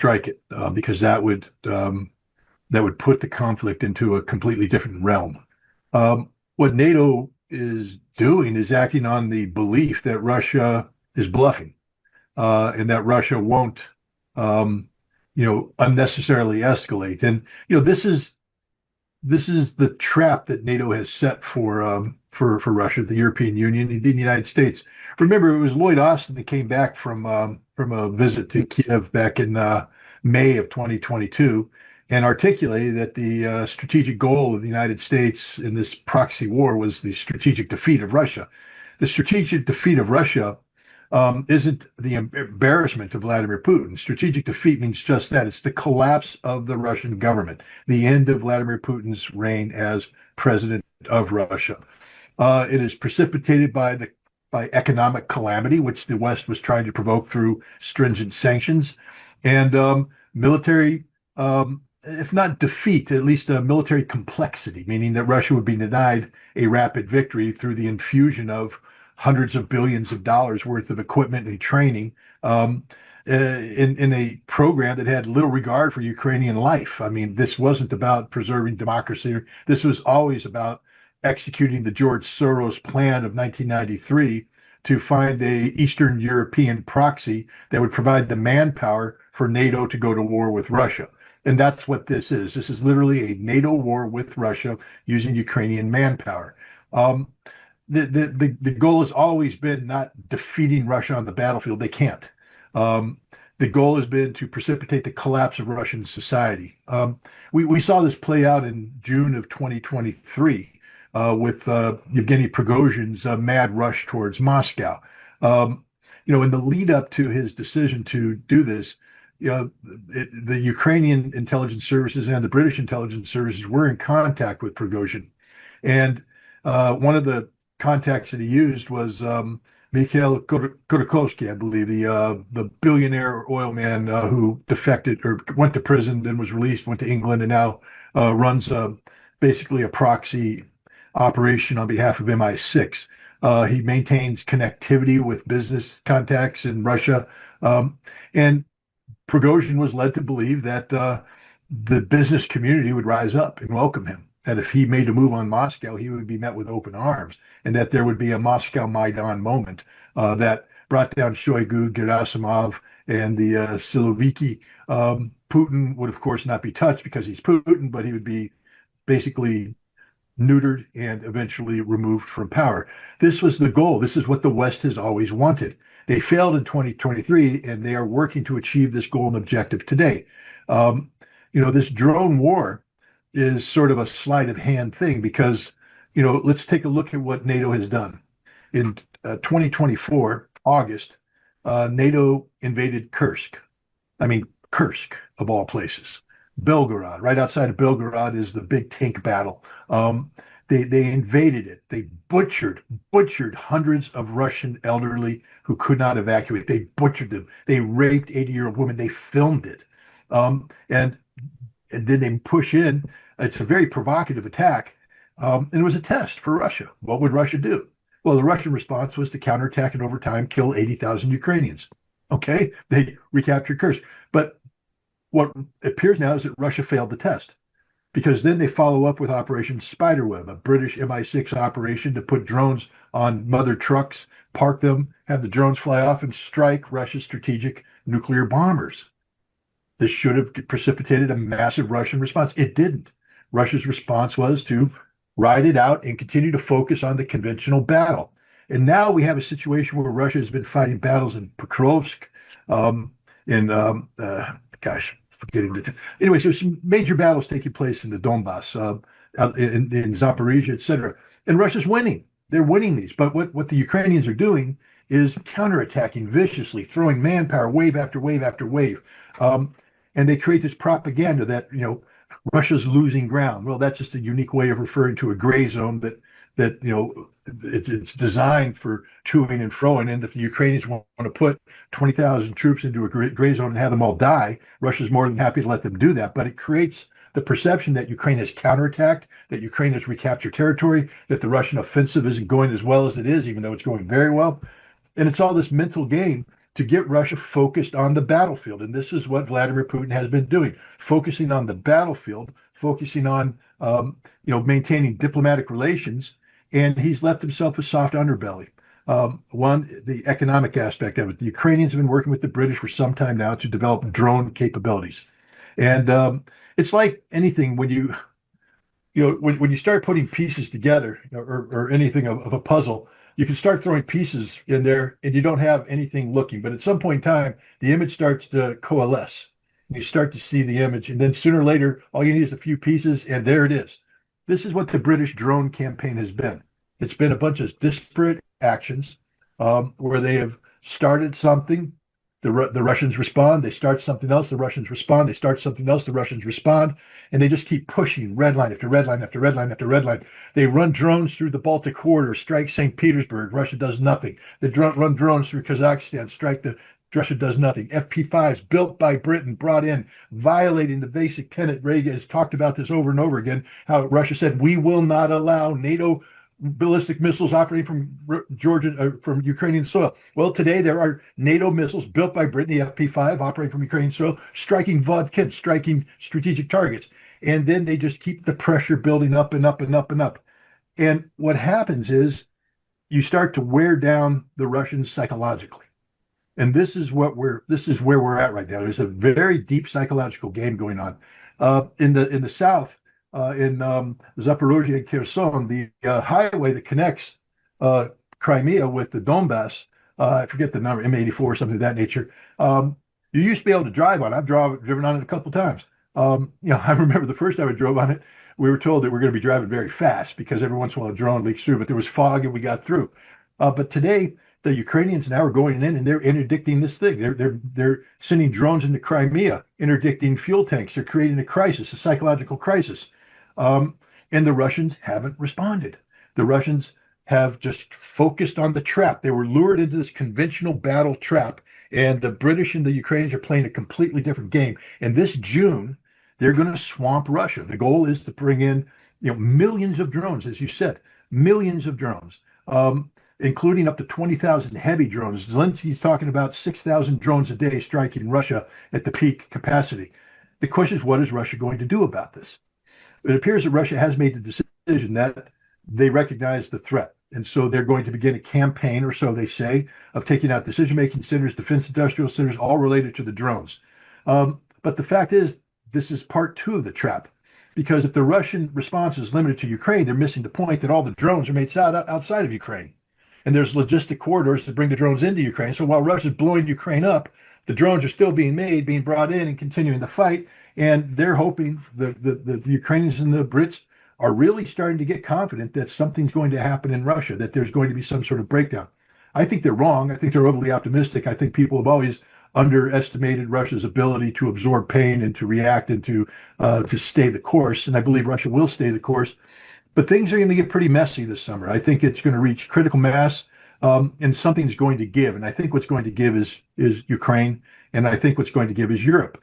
strike it because that would put the conflict into a completely different realm. What NATO is doing is acting on the belief that Russia is bluffing and that Russia won't, unnecessarily escalate. And this is the trap that NATO has set for Russia, the European Union, and the United States. Remember, it was Lloyd Austin that came back from a visit to Kiev back in May of 2022 and articulated that the strategic goal of the United States in this proxy war was the strategic defeat of Russia. The strategic defeat of Russia isn't the embarrassment of Vladimir Putin. Strategic defeat means just that. It's the collapse of the Russian government, the end of Vladimir Putin's reign as president of Russia. It is precipitated by economic calamity, which the West was trying to provoke through stringent sanctions, and military, if not defeat, at least a military complexity, meaning that Russia would be denied a rapid victory through the infusion of hundreds of billions of dollars worth of equipment and training in a program that had little regard for Ukrainian life. I mean, this wasn't about preserving democracy. This was always about executing the George Soros plan of 1993 to find a Eastern European proxy that would provide the manpower for NATO to go to war with Russia. And that's what this is. This is literally a NATO war with Russia using Ukrainian manpower. The goal has always been not defeating Russia on the battlefield. They can't. The goal has been to precipitate the collapse of Russian society. We saw this play out in June of 2023 with Yevgeny Prigozhin's mad rush towards Moscow. In the lead up to his decision to do this, the Ukrainian intelligence services and the British intelligence services were in contact with Prigozhin. And one of the contacts that he used was Mikhail Khodorkovsky, I believe, the billionaire oil man who defected or went to prison, then was released, went to England, and now runs basically a proxy operation on behalf of MI6. He maintains connectivity with business contacts in Russia. And Prigozhin was led to believe that the business community would rise up and welcome him, that if he made a move on Moscow, he would be met with open arms, and that there would be a Moscow Maidan moment that brought down Shoigu, Gerasimov, and the Siloviki. Putin would, of course, not be touched because he's Putin, but he would be basically neutered and eventually removed from power. This was the goal. This is what the West has always wanted. They failed in 2023, and they are working to achieve this goal and objective today. This drone war is sort of a sleight of hand thing because, let's take a look at what NATO has done. In 2024, August, NATO invaded Kursk. I mean, Kursk, of all places. Belgorod, right outside of Belgorod, is the big tank battle. They invaded it. They butchered hundreds of Russian elderly who could not evacuate. They butchered them. They raped 80-year-old women. They filmed it. And then they push in. It's a very provocative attack. And it was a test for Russia. What would Russia do? Well, the Russian response was to counterattack and over time kill 80,000 Ukrainians. Okay, they recaptured Kursk. But what appears now is that Russia failed the test, because then they follow up with Operation Spiderweb, a British MI6 operation to put drones on mother trucks, park them, have the drones fly off and strike Russia's strategic nuclear bombers. This should have precipitated a massive Russian response. It didn't. Russia's response was to ride it out and continue to focus on the conventional battle. And now we have a situation where Russia has been fighting battles in Pokrovsk, anyways, there's some major battles taking place in the Donbass, in Zaporizhia, etc. And Russia's winning. They're winning these. But what the Ukrainians are doing is counterattacking viciously, throwing manpower wave after wave after wave. And they create this propaganda that, Russia's losing ground. Well, that's just a unique way of referring to a gray zone that it's designed for toing and froing. And if the Ukrainians want to put 20,000 troops into a gray zone and have them all die, Russia's more than happy to let them do that. But it creates the perception that Ukraine has counterattacked, that Ukraine has recaptured territory, that the Russian offensive isn't going as well as it is, even though it's going very well. And it's all this mental game to get Russia focused on the battlefield. And this is what Vladimir Putin has been doing, focusing on the battlefield, focusing on maintaining diplomatic relations, and he's left himself a soft underbelly. One, the economic aspect of it. The Ukrainians have been working with the British for some time now to develop drone capabilities. And it's like anything when when you start putting pieces together, or anything of a puzzle, you can start throwing pieces in there and you don't have anything looking. But at some point in time, the image starts to coalesce. And you start to see the image. And then sooner or later, all you need is a few pieces, and there it is. This is what the British drone campaign has been. It's been a bunch of disparate actions where they have started something. The Russians respond. They start something else. The Russians respond. They start something else. The Russians respond. And they just keep pushing red line after red line after red line after red line. They run drones through the Baltic corridor, strike St. Petersburg. Russia does nothing. They run drones through Kazakhstan, Russia does nothing. FP5s built by Britain, brought in, violating the basic tenet. Reagan has talked about this over and over again, how Russia said, we will not allow NATO ballistic missiles operating from Ukrainian soil. Well, today there are NATO missiles built by Britain, the FP5, operating from Ukrainian soil, striking Vodkin, striking strategic targets. And then they just keep the pressure building up and up and up and up. And what happens is you start to wear down the Russians psychologically. And this is where we're at right now. There's a very deep psychological game going on. In the south, in Zaporozhye and Kherson, the highway that connects Crimea with the Donbass, I forget the number, M84 or something of that nature. You used to be able to drive on it. I've driven on it a couple of times. I remember the first time I drove on it, we were told that we're going to be driving very fast because every once in a while a drone leaks through, but there was fog and we got through. But today, the Ukrainians now are going in and they're interdicting this thing. They're sending drones into Crimea, interdicting fuel tanks. They're creating a crisis, a psychological crisis. And the Russians haven't responded. The Russians have just focused on the trap. They were lured into this conventional battle trap, and the British and the Ukrainians are playing a completely different game. And this June, they're going to swamp Russia. The goal is to bring in, millions of drones, as you said, millions of drones, including up to 20,000 heavy drones. Zelensky's talking about 6,000 drones a day striking Russia at the peak capacity. The question is, what is Russia going to do about this? It appears that Russia has made the decision that they recognize the threat. And so they're going to begin a campaign, or so they say, of taking out decision-making centers, defense industrial centers, all related to the drones. But the fact is, this is part two of the trap. Because if the Russian response is limited to Ukraine, they're missing the point that all the drones are made outside of Ukraine. And there's logistic corridors to bring the drones into Ukraine. So while Russia's blowing Ukraine up, the drones are still being made, being brought in, and continuing the fight. And they're hoping the Ukrainians and the Brits are really starting to get confident that something's going to happen in Russia, that there's going to be some sort of breakdown. I think they're wrong. I think they're overly optimistic. I think people have always underestimated Russia's ability to absorb pain and to react and to stay the course. And I believe Russia will stay the course. But things are going to get pretty messy this summer. I think it's going to reach critical mass, and something's going to give. And I think what's going to give is Ukraine, and I think what's going to give is Europe.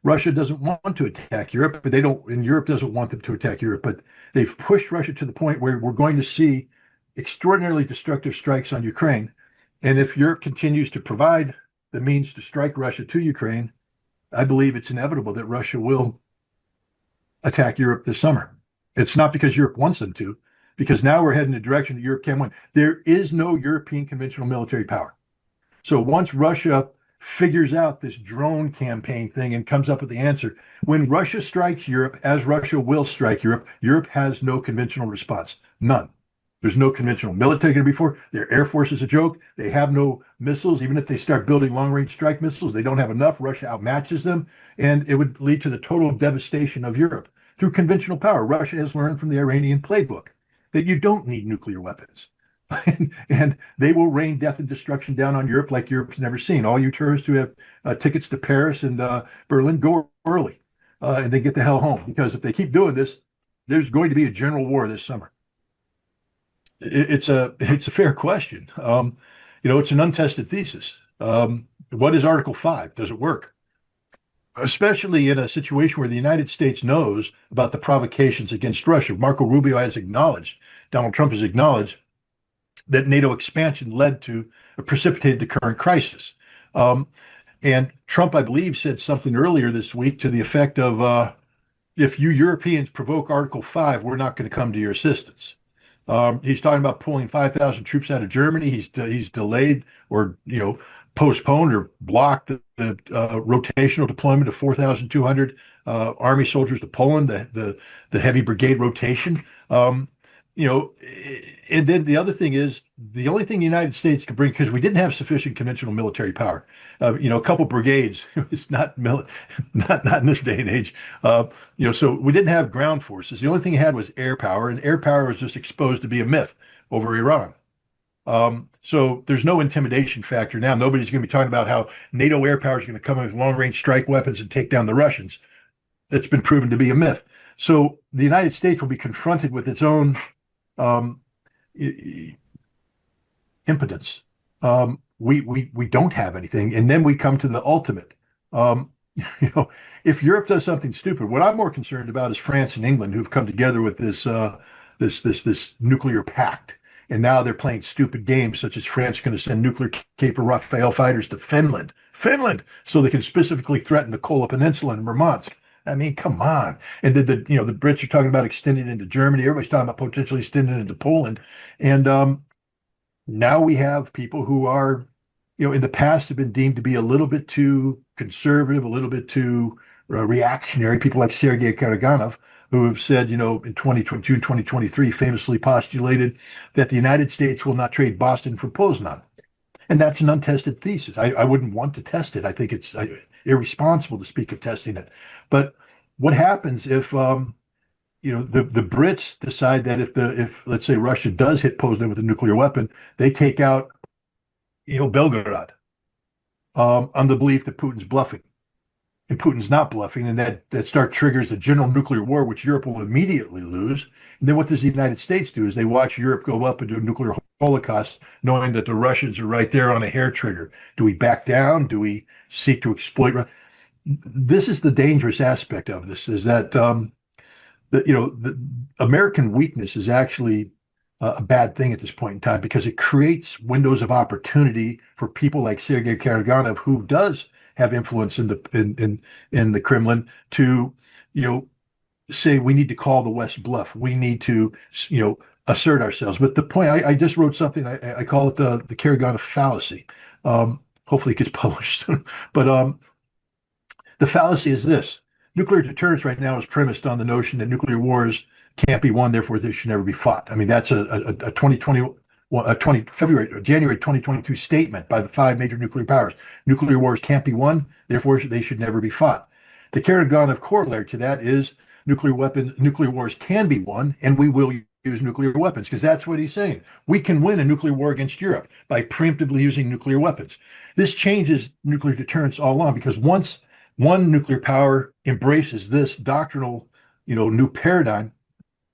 Russia doesn't want to attack Europe, but and Europe doesn't want them to attack Europe. But they've pushed Russia to the point where we're going to see extraordinarily destructive strikes on Ukraine. And if Europe continues to provide the means to strike Russia to Ukraine, I believe it's inevitable that Russia will attack Europe this summer. It's not because Europe wants them to, because now we're heading in a direction that Europe can win. There is no European conventional military power. So once Russia figures out this drone campaign thing and comes up with the answer, when Russia strikes Europe, as Russia will strike Europe, Europe has no conventional response. None. There's no conventional military going to be for. Their air force is a joke. They have no missiles. Even if they start building long-range strike missiles, they don't have enough. Russia outmatches them, and it would lead to the total devastation of Europe. Through conventional power, Russia has learned from the Iranian playbook that you don't need nuclear weapons. And they will rain death and destruction down on Europe like Europe's never seen. All you tourists who have tickets to Paris and Berlin, go early and then get the hell home. Because if they keep doing this, there's going to be a general war this summer. It's a fair question. It's an untested thesis. What is Article 5? Does it work? Especially in a situation where the United States knows about the provocations against Russia. Marco Rubio has acknowledged, Donald Trump has acknowledged that NATO expansion led to, precipitated the current crisis. Um, and Trump, I believe, said something earlier this week to the effect of, if you Europeans provoke Article 5, we're not going to come to your assistance. He's talking about pulling 5,000 troops out of Germany. He's delayed or postponed or blocked the rotational deployment of 4,200 Army soldiers to Poland, the heavy brigade rotation. You know, and then the other thing is the only thing the United States could bring, because we didn't have sufficient conventional military power. A couple brigades is not in this day and age. So we didn't have ground forces. The only thing we had was air power, and air power was just exposed to be a myth over Iran. So there's no intimidation factor now. Nobody's going to be talking about how NATO air power is going to come in with long-range strike weapons and take down the Russians. That's been proven to be a myth. So the United States will be confronted with its own um, impotence. We don't have anything, and then we come to the ultimate. Um, if Europe does something stupid, what I'm more concerned about is France and England, who've come together with this nuclear pact, and now they're playing stupid games, such as France going to send nuclear Cape Rafael fighters to Finland, so they can specifically threaten the Kola Peninsula and Murmansk. I mean, come on. And the Brits are talking about extending into Germany. Everybody's talking about potentially extending into Poland. And now we have people who are, in the past have been deemed to be a little bit too conservative, a little bit too reactionary. People like Sergei Karaganov, who have said, in June 2023, famously postulated that the United States will not trade Boston for Poznan. And that's an untested thesis. I wouldn't want to test it. I think it's irresponsible to speak of testing it. But what happens if the Brits decide that if let's say Russia does hit Poznan with a nuclear weapon, they take out Belgorod on the belief that Putin's bluffing, and Putin's not bluffing, and that triggers a general nuclear war, which Europe will immediately lose. And then what does the United States do? Is they watch Europe go up into a nuclear holocaust, knowing that the Russians are right there on a hair trigger. Do we back down? Do we seek to exploit? This is the dangerous aspect of this: is that the American weakness is actually a bad thing at this point in time, because it creates windows of opportunity for people like Sergei Karaganov, who does have influence in the Kremlin, to say we need to call the West bluff. We need to assert ourselves. But the point, I just wrote something. I call it the Karaganov fallacy. Hopefully it gets published soon. But the fallacy is this: nuclear deterrence right now is premised on the notion that nuclear wars can't be won, therefore they should never be fought. I mean, that's a 2020. January 2022 statement by the five major nuclear powers. Nuclear wars can't be won, therefore they should never be fought. The Karaganov corollary to that is nuclear wars can be won, and we will use nuclear weapons, because that's what he's saying. We can win a nuclear war against Europe by preemptively using nuclear weapons. This changes nuclear deterrence all along, because once one nuclear power embraces this doctrinal, new paradigm,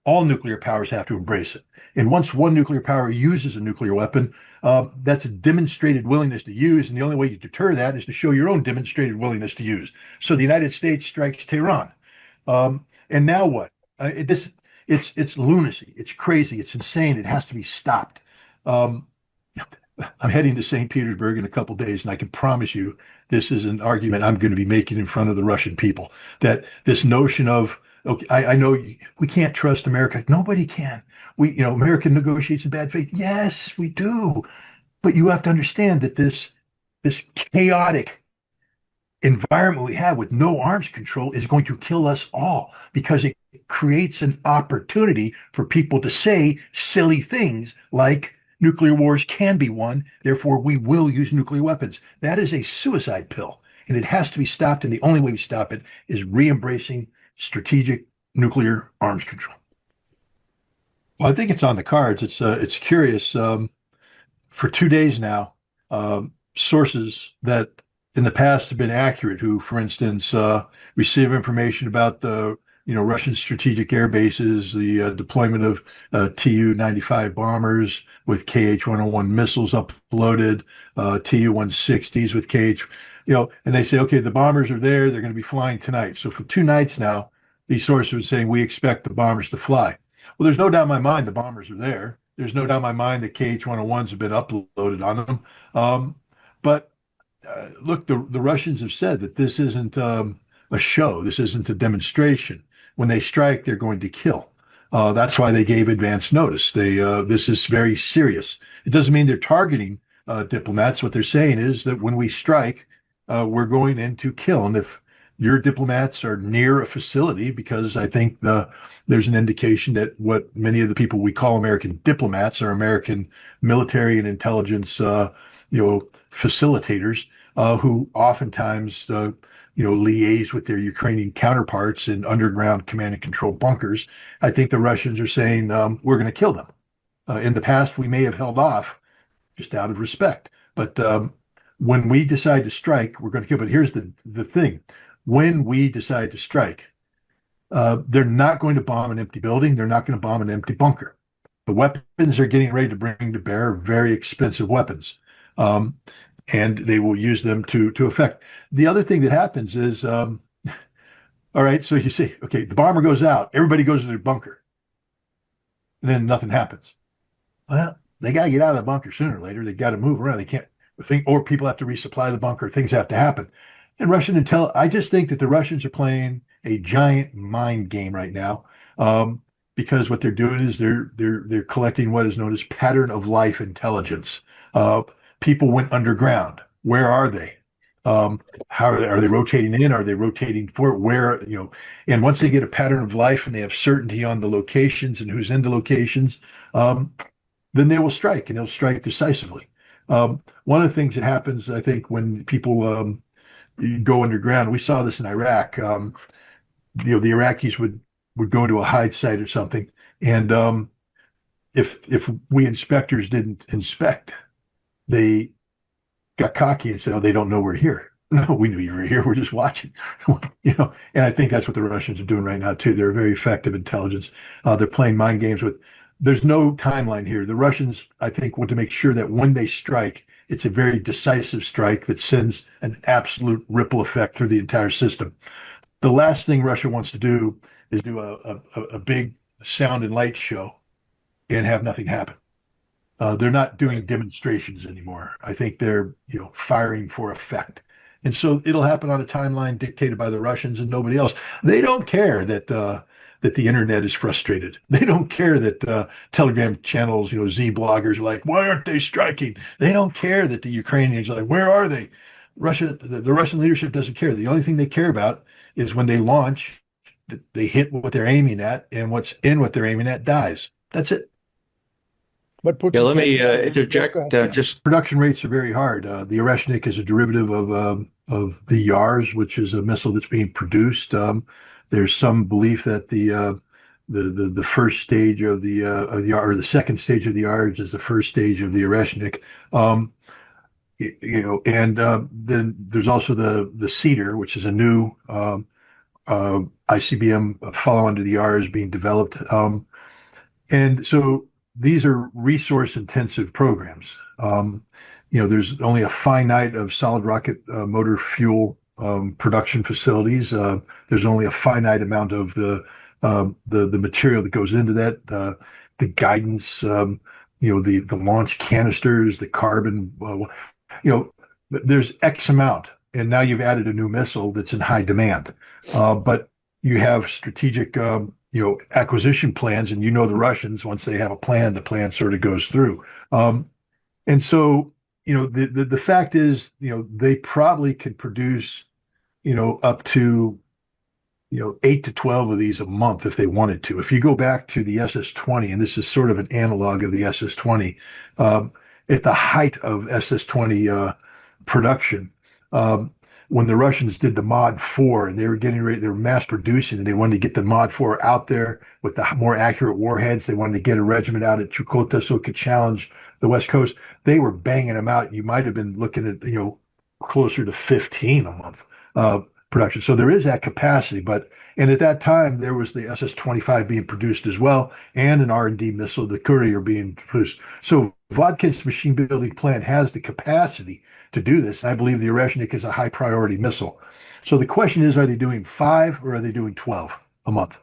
all nuclear powers have to embrace it. And once one nuclear power uses a nuclear weapon, that's a demonstrated willingness to use. And the only way you deter that is to show your own demonstrated willingness to use. So the United States strikes Tehran. And now what? It's lunacy. It's crazy. It's insane. It has to be stopped. I'm heading to St. Petersburg in a couple of days, and I can promise you this is an argument I'm going to be making in front of the Russian people, that this notion of, okay, I know we can't trust America. Nobody can. America negotiates in bad faith. Yes, we do. But you have to understand that this chaotic environment we have with no arms control is going to kill us all, because it creates an opportunity for people to say silly things like nuclear wars can be won, therefore we will use nuclear weapons. That is a suicide pill, and it has to be stopped. And the only way we stop it is re-embracing strategic nuclear arms control. Well, I think it's on the cards. It's curious. For 2 days now, sources that in the past have been accurate, who, for instance, receive information about the Russian strategic air bases, the deployment of Tu-95 bombers with KH-101 missiles uploaded, Tu-160s with KH, and they say, okay, the bombers are there. They're going to be flying tonight. So for 2 nights now, these sources are saying we expect the bombers to fly. Well, there's no doubt in my mind the bombers are there. There's no doubt in my mind that KH-101s have been uploaded on them. Um, but look, the Russians have said that this isn't a show. This isn't a demonstration. When they strike, they're going to kill. That's why they gave advance notice. This is very serious. It doesn't mean they're targeting diplomats. What they're saying is that when we strike, we're going in to kill. And if your diplomats are near a facility, because I think there's an indication that what many of the people we call American diplomats are American military and intelligence, facilitators who oftentimes, liaise with their Ukrainian counterparts in underground command and control bunkers. I think the Russians are saying we're going to kill them. In the past, we may have held off just out of respect, but when we decide to strike, we're going to kill. But here's the thing: when we decide to strike, they're not going to bomb an empty building. They're not going to bomb an empty bunker. The weapons they're getting ready to bring to bear are very expensive weapons. And they will use them to affect. The other thing that happens is, all right, so you see, okay, the bomber goes out, everybody goes to their bunker, and then nothing happens. Well, they got to get out of the bunker sooner or later. They got to move around. They can't think, or people have to resupply the bunker. Things have to happen. And I just think that the Russians are playing a giant mind game right now, because what they're doing is they're collecting what is known as pattern of life intelligence. People went underground. Where are they? How are they rotating in? Are they rotating forward? Where, and once they get a pattern of life and they have certainty on the locations and who's in the locations, then they will strike, and they'll strike decisively. One of the things that happens, I think, when people go underground, we saw this in Iraq. The Iraqis would go to a hide site or something, and if we inspectors didn't inspect, they got cocky and said, "Oh, they don't know we're here." No, we knew you were here. We're just watching, And I think that's what the Russians are doing right now too. They're very effective intelligence. They're playing mind games with. There's no timeline here. The Russians, I think, want to make sure that when they strike, it's a very decisive strike that sends an absolute ripple effect through the entire system. The last thing Russia wants to do is do a big sound and light show and have nothing happen. They're not doing demonstrations anymore. I think they're, firing for effect. And so it'll happen on a timeline dictated by the Russians and nobody else. They don't care that the internet is frustrated. They don't care that Telegram channels, Z bloggers are like, why aren't they striking? They don't care that the Ukrainians are like, where are they? The Russian leadership doesn't care. The only thing they care about is when they launch, they hit what they're aiming at, and what's in what they're aiming at dies. That's it. But Yeah, Putin let me said, interject. go ahead. Just Production rates are very hard. The Oreshnik is a derivative of the Yars, which is a missile that's being produced. There's some belief that the first stage of the or the second stage of the Yars is the first stage of the Oreshnik. And then there's also the Cedar, which is a new ICBM follow-on to the Yars being developed. And so these are resource intensive programs. There's only a finite of solid rocket motor fuel production facilities. There's only a finite amount of the material that goes into that, the guidance, the launch canisters, the carbon, there's X amount. And now you've added a new missile that's in high demand. But you have strategic acquisition plans, and the Russians, once they have a plan, the plan sort of goes through. And so, the fact is, they probably could produce, up to, 8 to 12 of these a month if they wanted to. If you go back to the SS-20, and this is sort of an analog of the SS-20, at the height of SS-20 production, when the Russians did the Mod 4 and they were getting ready, they were mass producing, and they wanted to get the Mod 4 out there with the more accurate warheads. They wanted to get a regiment out at Chukotka so it could challenge the West Coast. They were banging them out. You might have been looking at, closer to 15 a month production. So there is that capacity. And at that time, there was the SS-25 being produced as well, and an R&D missile, the Courier, being produced. So Vodkin's machine building plant has the capacity to do this. I believe the Oreshnik is a high priority missile. So the question is, are they doing 5 or are they doing 12 a month?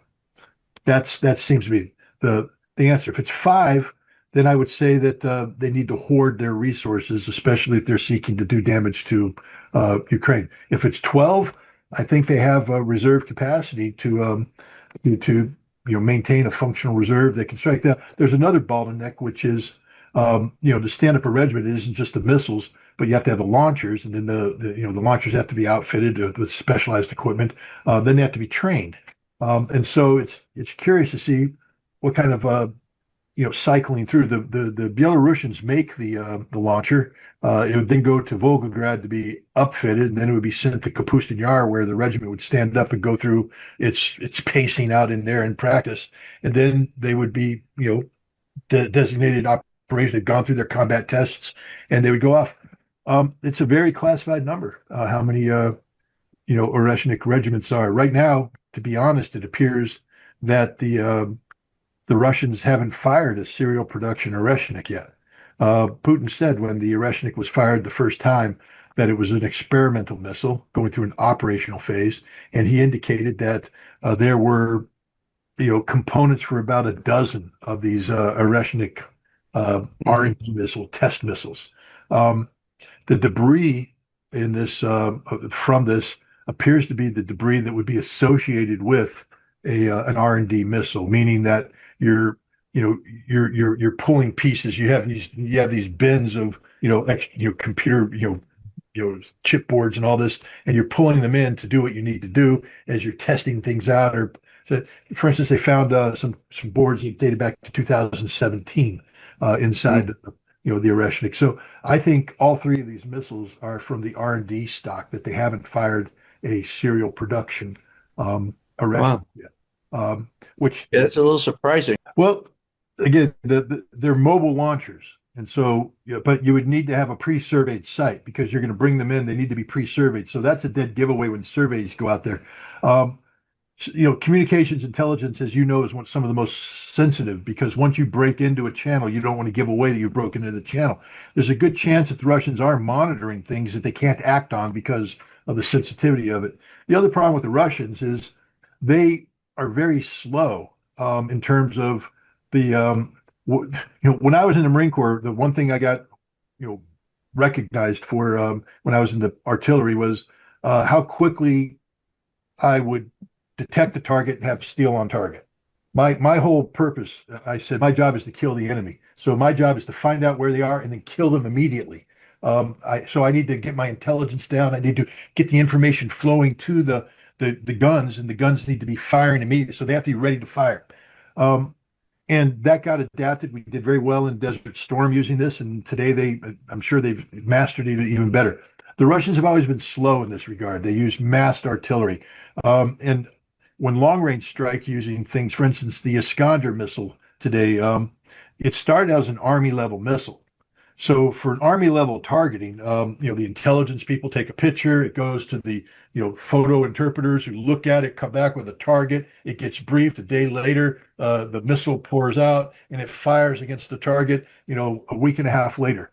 That seems to be the answer. If it's 5, then I would say that they need to hoard their resources, especially if they're seeking to do damage to Ukraine. If it's 12, I think they have a reserve capacity to maintain a functional reserve. They can strike that. There's another bottleneck, which is to stand up a regiment. It isn't just the missiles, but you have to have the launchers, and then the launchers have to be outfitted with specialized equipment. Then they have to be trained, and so it's curious to see what kind of cycling through. The Belarusians make the launcher. It would then go to Volgograd to be upfitted, and then it would be sent to Kapustin Yar, where the regiment would stand up and go through its pacing out in there in practice, and then they would be designated operations. They've gone through their combat tests, and they would go off. It's a very classified number. How many Oreshnik regiments are right now? To be honest, it appears that the Russians haven't fired a serial production Oreshnik yet. Putin said when the Oreshnik was fired the first time that it was an experimental missile going through an operational phase, and he indicated that there were components for about a dozen of these Oreshnik R&D missile test missiles. The debris in this from this appears to be the debris that would be associated with an R&D missile, meaning that you're pulling pieces. You have these bins of computer chipboards and all this, and you're pulling them in to do what you need to do as you're testing things out. Or so, for instance, they found some boards that dated back to 2017 inside the Oreshnik. So I think all three of these missiles are from the R&D stock that they haven't fired a serial production Oreshnik yet. Which It's a little surprising. well, again, they're mobile launchers, and so but you would need to have a pre-surveyed site because you're going to bring them in. They need to be pre-surveyed, so that's a dead giveaway when surveys go out there. Um, Communications intelligence, as you know, is some of the most sensitive because once you break into a channel, you don't want to give away that you've broken into the channel. There's a good chance that the Russians are monitoring things that they can't act on because of the sensitivity of it. The other problem with the Russians is they are very slow in terms of the when I was in the Marine Corps, the one thing I got recognized for when I was in the artillery was how quickly I would detect a target and have steel on target. My whole purpose, I said, my job is to kill the enemy. So my job is to find out where they are and then kill them immediately. So I need to get my intelligence down. I need to get the information flowing to the guns, and the guns need to be firing immediately. So they have to be ready to fire. And that got adapted. We did very well in Desert Storm using this, and today I'm sure they've mastered it even better. The Russians have always been slow in this regard. They use massed artillery, and when long range strike using things, for instance, the Iskander missile today, it started as an army level missile. So for an army level targeting, the intelligence people take a picture, it goes to the, photo interpreters who look at it, come back with a target. It gets briefed a day later. The missile pours out and it fires against the target, a week and a half later.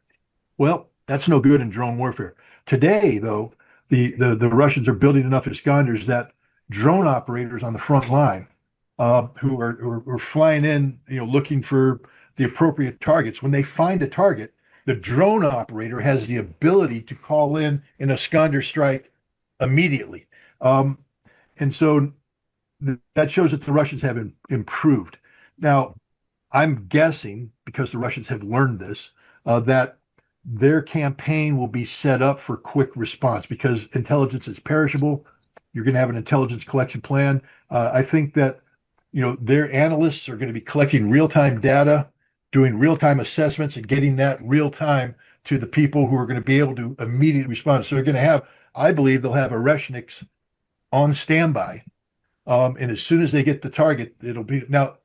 Well, that's no good in drone warfare. Today, though, the Russians are building enough Iskanders that drone operators on the front line who are flying in, looking for the appropriate targets. When they find a target, the drone operator has the ability to call in an Iskander strike immediately. And so that shows that the Russians have improved. Now, I'm guessing, because the Russians have learned this, that their campaign will be set up for quick response because intelligence is perishable. You're going to have an intelligence collection plan. I think that, their analysts are going to be collecting real-time data, doing real-time assessments, and getting that real-time to the people who are going to be able to immediately respond. So they're going to have, I believe they'll have Oreshniks on standby. And as soon as they get the target, it'll be, now,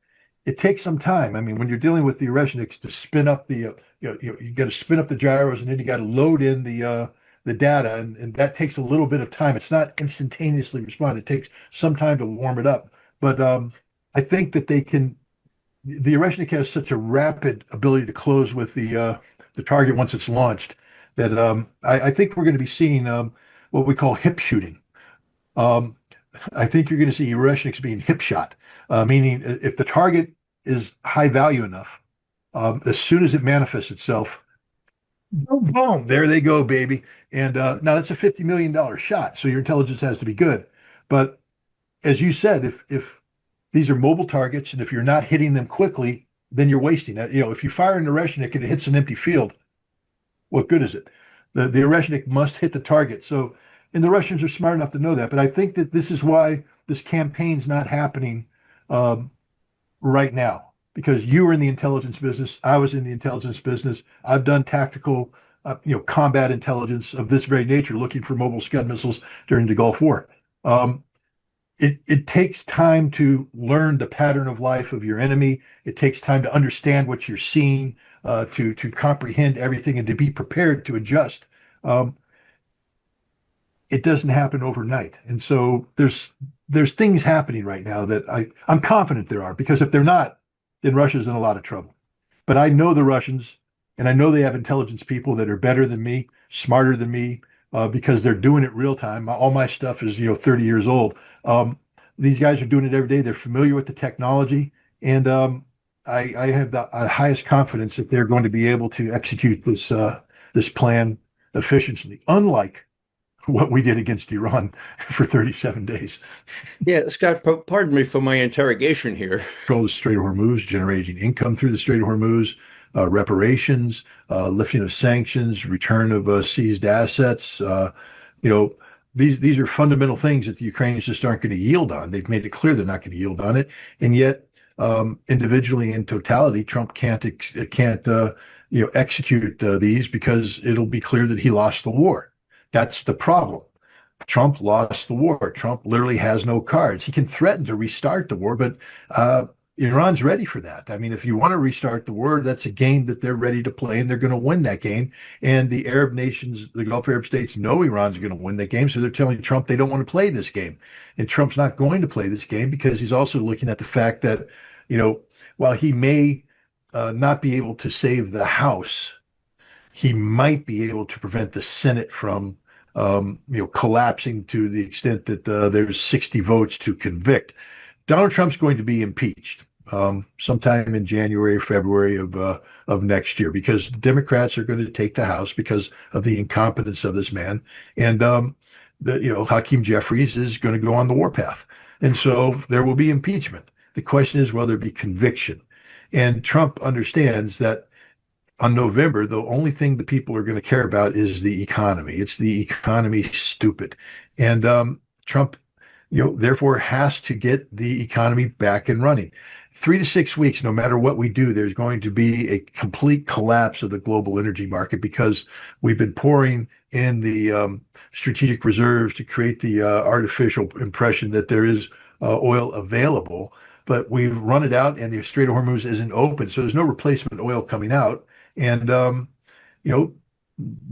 it takes some time. I mean, when you're dealing with the Oreshniks to spin up you got to spin up the gyros, and then you got to load in the data, and that takes a little bit of time. It's not instantaneously respond. It takes some time to warm it up. But I think that the Oreshnik has such a rapid ability to close with the target once it's launched that I think we're going to be seeing what we call hip shooting. I think you're going to see Oreshniks being hip shot, meaning if the target is high value enough, As soon as it manifests itself, boom, boom, there they go, baby. And now that's a $50 million shot, so your intelligence has to be good. But as you said, if these are mobile targets, and if you're not hitting them quickly, then you're wasting it. If you fire an Oreshnik and it hits an empty field, what good is it? The Oreshnik must hit the target. So, and the Russians are smart enough to know that. But I think that this is why this campaign's not happening um, right now, because you were in the intelligence business. I was in the intelligence business. I've done tactical, combat intelligence of this very nature, looking for mobile Scud missiles during the Gulf War. Um, it takes time to learn the pattern of life of your enemy. It takes time to understand what you're seeing, to comprehend everything, and to be prepared to adjust. Um, it doesn't happen overnight, and so there's things happening right now that I'm confident there are, because if they're not, then Russia's in a lot of trouble. But I know the Russians, and I know they have intelligence people that are better than me, smarter than me, because they're doing it real time. All my stuff is 30 years old. Um, these guys are doing it every day. They're familiar with the technology, and I have the highest confidence that they're going to be able to execute this plan efficiently, unlike what we did against Iran for 37 days. Yeah, Scott, pardon me for my interrogation here. Control the Strait of Hormuz, generating income through the Strait of Hormuz, reparations, lifting of sanctions, return of seized assets. You know, these are fundamental things that the Ukrainians just aren't going to yield on. They've made it clear they're not going to yield on it, and yet individually in totality, Trump can't execute these, because it'll be clear that he lost the war. That's the problem. Trump lost the war. Trump literally has no cards. He can threaten to restart the war, but Iran's ready for that. I mean, if you want to restart the war, that's a game that they're ready to play, and they're going to win that game. And the Arab nations, the Gulf Arab states, know Iran's going to win that game, so they're telling Trump they don't want to play this game. And Trump's not going to play this game, because he's also looking at the fact that, while he may not be able to save the House, he might be able to prevent the Senate from collapsing to the extent that there's 60 votes to convict. Donald Trump's going to be impeached sometime in January or February of next year, because the Democrats are going to take the House because of the incompetence of this man, and Hakeem Jeffries is going to go on the warpath, and so there will be impeachment. The question is, will there be conviction? And Trump understands that on November, the only thing the people are going to care about is the economy. It's the economy, stupid. And Trump, therefore has to get the economy back and running. 3 to 6 weeks, no matter what we do, there's going to be a complete collapse of the global energy market, because we've been pouring in the strategic reserves to create the artificial impression that there is oil available. But we've run it out, and the Strait of Hormuz isn't open. So there's no replacement oil coming out. And, you know,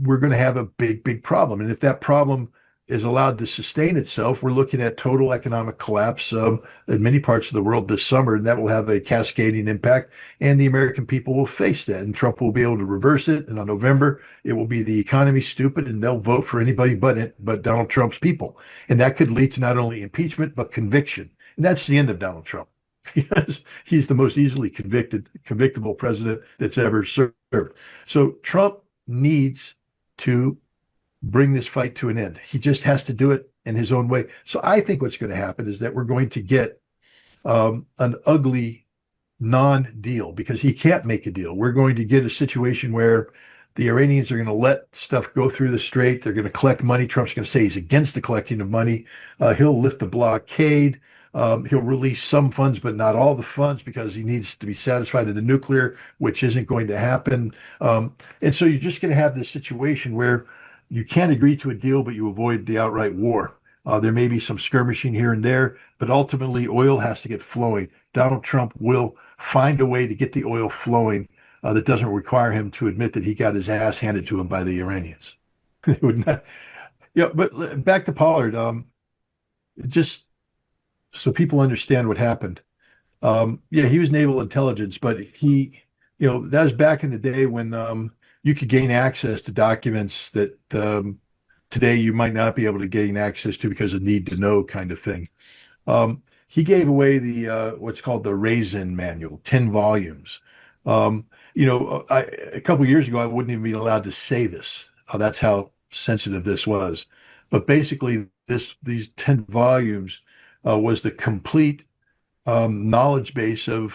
we're going to have a big, big problem. And if that problem is allowed to sustain itself, we're looking at total economic collapse in many parts of the world this summer, and that will have a cascading impact. And the American people will face that, and Trump will be able to reverse it. And on November, it will be the economy stupid, and they'll vote for anybody but Donald Trump's people. And that could lead to not only impeachment, but conviction. And that's the end of Donald Trump. Because he's the most easily convictable president that's ever served. So Trump needs to bring this fight to an end. He just has to do it in his own way. So I think what's going to happen is that we're going to get an ugly non-deal, because he can't make a deal. We're going to get a situation where the Iranians are going to let stuff go through the strait. They're going to collect money. Trump's going to say he's against the collecting of money. He'll lift the blockade. He'll release some funds, but not all the funds, because he needs to be satisfied in the nuclear, which isn't going to happen. And so you're just going to have this situation where you can't agree to a deal, but you avoid the outright war. There may be some skirmishing here and there, but ultimately oil has to get flowing. Donald Trump will find a way to get the oil flowing that doesn't require him to admit that he got his ass handed to him by the Iranians. It would not, but back to Pollard, just so people understand what happened. Yeah, he was naval intelligence, but that was back in the day when you could gain access to documents that today you might not be able to gain access to because of need to know kind of thing. He gave away the what's called the Raisin Manual, 10 volumes, A couple of years ago, I wouldn't even be allowed to say this. That's how sensitive this was. But basically, these 10 volumes was the complete knowledge base of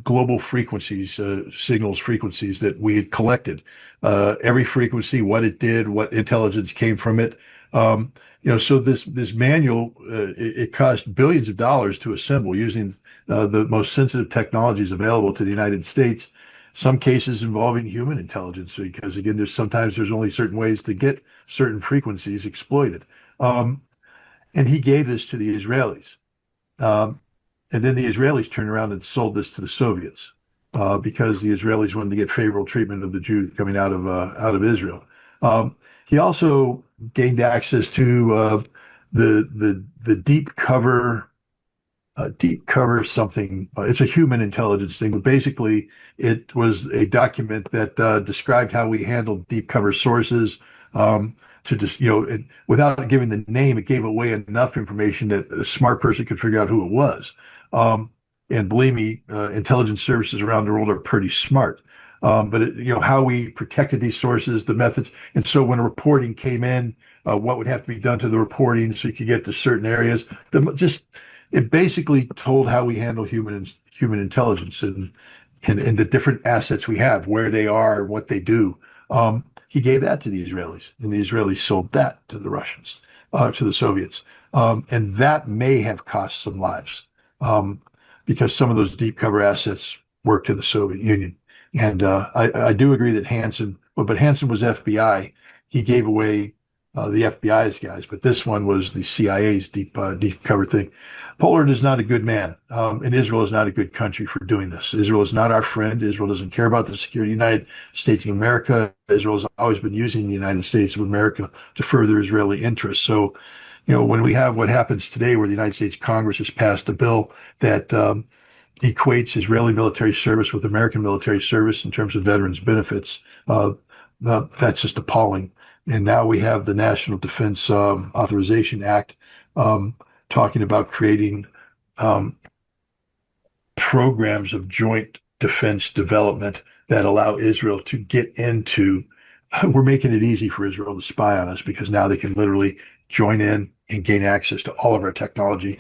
global frequencies, signals frequencies that we had collected. Every frequency, what it did, what intelligence came from it. So this manual, it cost billions of dollars to assemble using the most sensitive technologies available to the United States. Some cases involving human intelligence, because again, there's only certain ways to get certain frequencies exploited. And he gave this to the Israelis. Um, and then the Israelis turned around and sold this to the Soviets because the Israelis wanted to get favorable treatment of the Jews coming out of Israel. He also gained access to the deep cover something. It's a human intelligence thing, but basically it was a document that described how we handled deep cover sources. To just, without giving the name, it gave away enough information that a smart person could figure out who it was. Um, and believe me, intelligence services around the world are pretty smart. But how we protected these sources, the methods, and so when a reporting came in, what would have to be done to the reporting so you could get to certain areas. It basically told how we handle human intelligence and the different assets we have, where they are, and what they do. He gave that to the Israelis, and the Israelis sold that to the Russians, to the Soviets. And that may have cost some lives because some of those deep cover assets worked in the Soviet Union. And I do agree that but Hansen was FBI. He gave away the FBI's guys, but this one was the CIA's deep cover thing. Pollard is not a good man, and Israel is not a good country for doing this. Israel is not our friend. Israel doesn't care about the security of the United States of America. Israel has always been using the United States of America to further Israeli interests. So, when we have what happens today, where the United States Congress has passed a bill that equates Israeli military service with American military service in terms of veterans benefits, that's just appalling. And now we have the National Defense Authorization Act talking about creating programs of joint defense development that allow Israel to get into. We're making it easy for Israel to spy on us because now they can literally join in and gain access to all of our technology.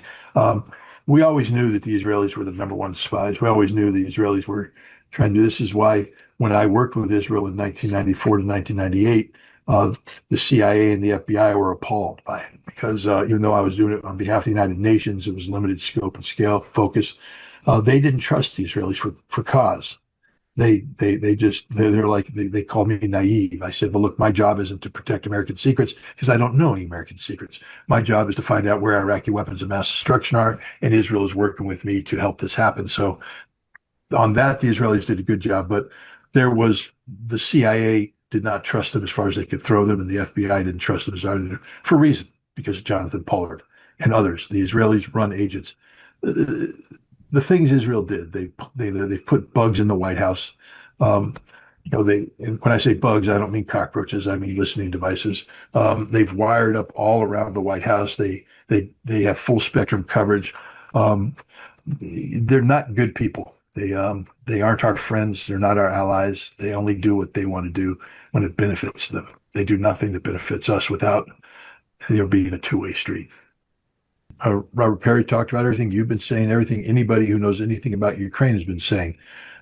We always knew that the Israelis were the number one spies. We always knew the Israelis were trying to do this. Is why when I worked with Israel in 1994 to 1998, the CIA and the FBI were appalled by it because even though I was doing it on behalf of the United Nations, it was limited scope and scale, focus. They didn't trust the Israelis for cause. They're like they called me naive. I said, well, look, my job isn't to protect American secrets because I don't know any American secrets. My job is to find out where Iraqi weapons of mass destruction are, and Israel is working with me to help this happen. So on that, the Israelis did a good job, but the CIA did not trust them as far as they could throw them, and the FBI didn't trust them as either for a reason, because of Jonathan Pollard and others. The Israelis run agents. The things Israel did, they put bugs in the White House. And when I say bugs, I don't mean cockroaches. I mean listening devices. They've wired up all around the White House. They have full spectrum coverage. They're not good people. They aren't our friends. They're not our allies. They only do what they want to do when it benefits them. They do nothing that benefits us without there being a two-way street. Robert Perry talked about everything you've been saying, everything anybody who knows anything about Ukraine has been saying,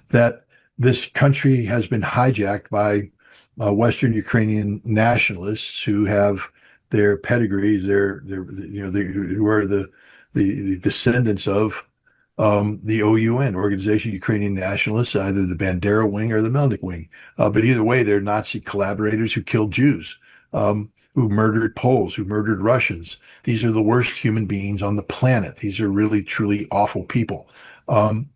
that this country has been hijacked by Western Ukrainian nationalists who have their pedigrees, who are the descendants of the OUN, Organization of Ukrainian Nationalists, either the Bandera wing or the Melnik wing. But either way, they're Nazi collaborators who killed Jews, who murdered Poles, who murdered Russians. These are the worst human beings on the planet. These are really, truly awful people. And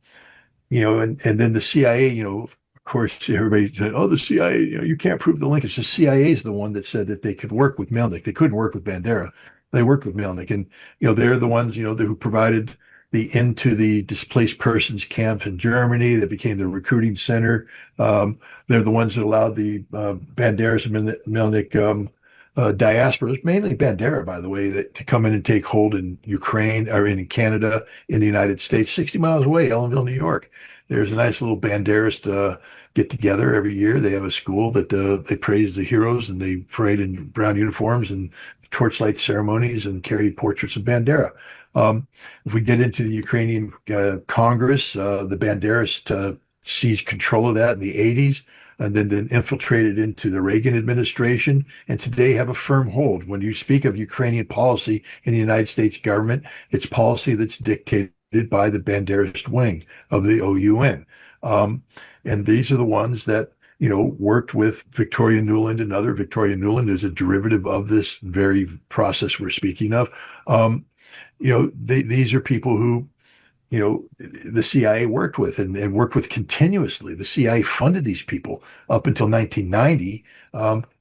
then the CIA, of course, everybody said, oh, the CIA, you can't prove the linkage. The CIA is the one that said that they could work with Melnik. They couldn't work with Bandera. They worked with Melnik. And, they're the ones, who provided the into the displaced persons camp in Germany that became the recruiting center. They're the ones that allowed the Banderas and Melnik diasporas, mainly Bandera, by the way, that to come in and take hold in Ukraine or in Canada, in the United States, 60 miles away, Ellenville, New York. There's a nice little Banderist get together every year. They have a school that they praise the heroes and they parade in brown uniforms and torchlight ceremonies and carry portraits of Bandera. If we get into the Ukrainian Congress, the Banderist seized control of that in the 80s and then infiltrated into the Reagan administration, and today have a firm hold. When you speak of Ukrainian policy in the United States government, it's policy that's dictated by the Banderist wing of the OUN. And these are the ones that, worked with Victoria Nuland and other. Victoria Nuland is a derivative of this very process we're speaking of. These are people who the CIA worked with and worked with continuously. The CIA funded these people up until 1990.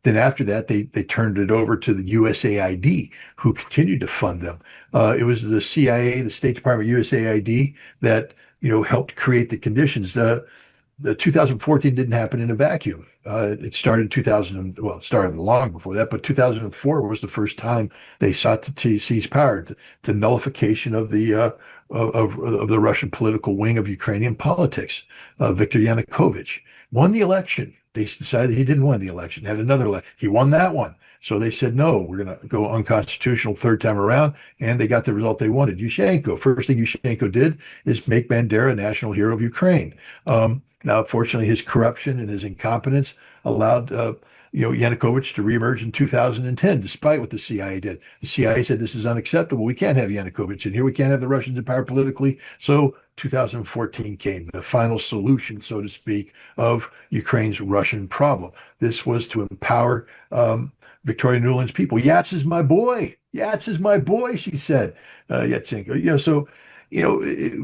Then after that, they turned it over to the USAID, who continued to fund them. It was the CIA, the State Department, USAID, that helped create the conditions. The 2014 didn't happen in a vacuum. It started in 2000. Well, it started long before that, but 2004 was the first time they sought to seize power. The nullification of the Russian political wing of Ukrainian politics. Viktor Yanukovych won the election. They decided he didn't win the election, had another election. He won that one. So they said, no, we're going to go unconstitutional third time around. And they got the result they wanted. Yushchenko, first thing Yushchenko did is make Bandera a national hero of Ukraine. Now, fortunately, his corruption and his incompetence allowed Yanukovych to reemerge in 2010, despite what the CIA did. The CIA said this is unacceptable. We can't have Yanukovych in here. We can't have the Russians in power politically. So 2014 came, the final solution, so to speak, of Ukraine's Russian problem. This was to empower Victoria Nuland's people. Yats is my boy. Yats is my boy, she said. Yatsenko.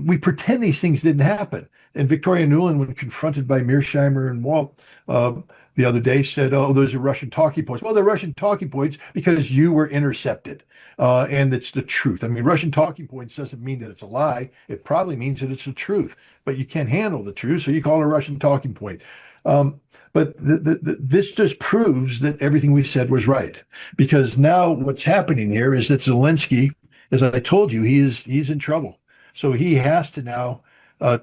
We pretend these things didn't happen. And Victoria Nuland, when confronted by Mearsheimer and Walt the other day, said, oh, those are Russian talking points. Well, they're Russian talking points because you were intercepted. And it's the truth. I mean, Russian talking points doesn't mean that it's a lie. It probably means that it's the truth. But you can't handle the truth, so you call it a Russian talking point. But this just proves that everything we said was right. Because now what's happening here is that Zelensky, as I told you, he's in trouble. So he has to now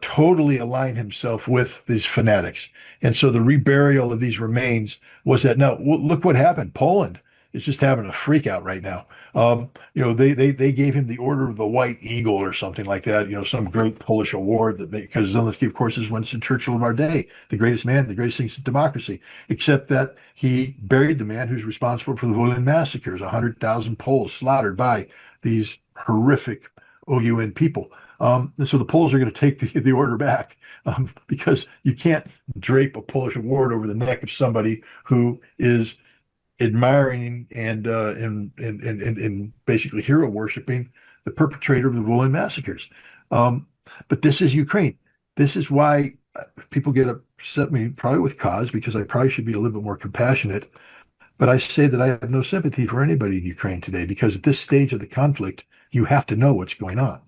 totally align himself with these fanatics. And so the reburial of these remains was that. Now, look what happened. Poland is just having a freak out right now. They gave him the Order of the White Eagle or something like that, some great Polish award because Zelensky, of course, is Winston Churchill of our day, the greatest man, the greatest things in democracy, except that he buried the man who's responsible for the Volyn massacres, 100,000 Poles slaughtered by these horrific OUN people. And so the Poles are going to take the order back because you can't drape a Polish award over the neck of somebody who is admiring and basically hero worshiping the perpetrator of the Volyn massacres. But this is Ukraine. This is why people get upset at me, probably with cause, because I probably should be a little bit more compassionate. But I say that I have no sympathy for anybody in Ukraine today, because at this stage of the conflict, you have to know what's going on.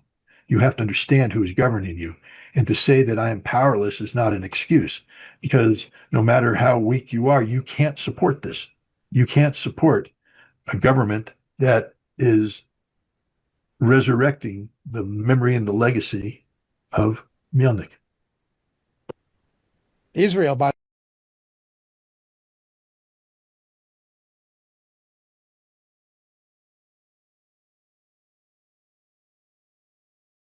You have to understand who is governing you. And to say that I am powerless is not an excuse, because no matter how weak you are, you can't support this. You can't support a government that is resurrecting the memory and the legacy of Melnik. Israel, by